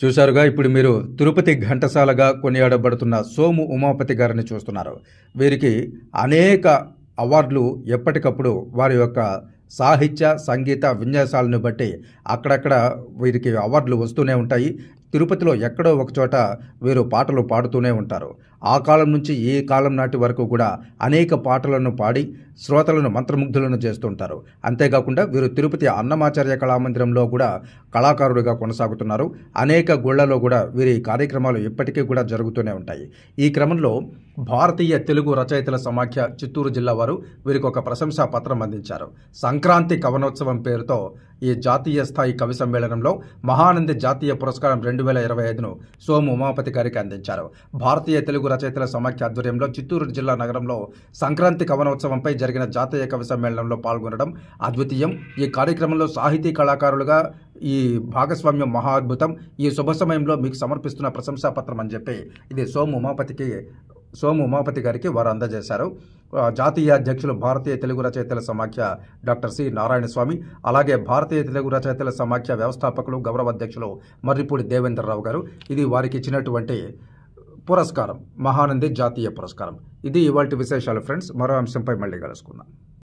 చూశారుగా ఇప్పుడు మీరు తిరుపతి ఘంటసాలగా కొనియాడబడుతున్న సోము ఉమాపతి గారిని చూస్తున్నారు. వీరికి అనేక అవార్డులు ఎప్పటికప్పుడు వారి యొక్క సాహిత్య సంగీత విన్యాసాలను బట్టి అక్కడక్కడ వీరికి అవార్డులు వస్తూనే ఉంటాయి. తిరుపతిలో ఎక్కడో ఒక చోట వీరు పాటలు పాడుతూనే ఉంటారు. ఆ కాలం నుంచి ఈ కాలం నాటి వరకు కూడా అనేక పాటలను పాడి శ్రోతలను మంత్రముగ్ధులను చేస్తుంటారు. అంతేకాకుండా వీరు తిరుపతి అన్నమాచార్య కళామందిరంలో కూడా కళాకారుడిగా కొనసాగుతున్నారు. అనేక గుళ్లలో కూడా వీరి కార్యక్రమాలు ఇప్పటికీ కూడా జరుగుతూనే ఉంటాయి. ఈ క్రమంలో భారతీయ తెలుగు రచయితల సమాఖ్య చిత్తూరు జిల్లా వారు వీరికి ఒక ప్రశంసా పత్రం అందించారు. సంక్రాంతి కవనోత్సవం పేరుతో ఈ జాతీయ స్థాయి కవి సమ్మేళనంలో మహానంది జాతీయ పురస్కారం 2025ను సోము ఉమాపతి గారికి అందించారు. భారతీయ తెలుగు రచయితల సమాఖ్య ఆధ్వర్యంలో చిత్తూరు జిల్లా నగరంలో సంక్రాంతి కవనోత్సవంపై జరిగిన జాతీయ కవి సమ్మేళనంలో పాల్గొనడం అద్వితీయం. ఈ కార్యక్రమంలో సాహితీ కళాకారులుగా ఈ భాగస్వామ్యం మహా అద్భుతం. ఈ శుభ సమయంలో మీకు సమర్పిస్తున్న ప్రశంసా పత్రం అని చెప్పి ఇది సోము ఉమాపతి గారికి వారు అందజేశారు. జాతీయ అధ్యక్షులు భారతీయ తెలుగు రచయితల సమాఖ్య డాక్టర్ సి నారాయణ స్వామి, అలాగే భారతీయ తెలుగు రచయితల సమాఖ్య వ్యవస్థాపకులు గౌరవ అధ్యక్షులు మర్రిపూడి దేవేంద్రరావు గారు ఇది వారికి ఇచ్చినటువంటి పురస్కారం, మహానంది జాతీయ పురస్కారం. ఇది ఇవాల్టి విశేషాలు ఫ్రెండ్స్. మరో అంశంపై మళ్ళీ కలుసుకుందాం.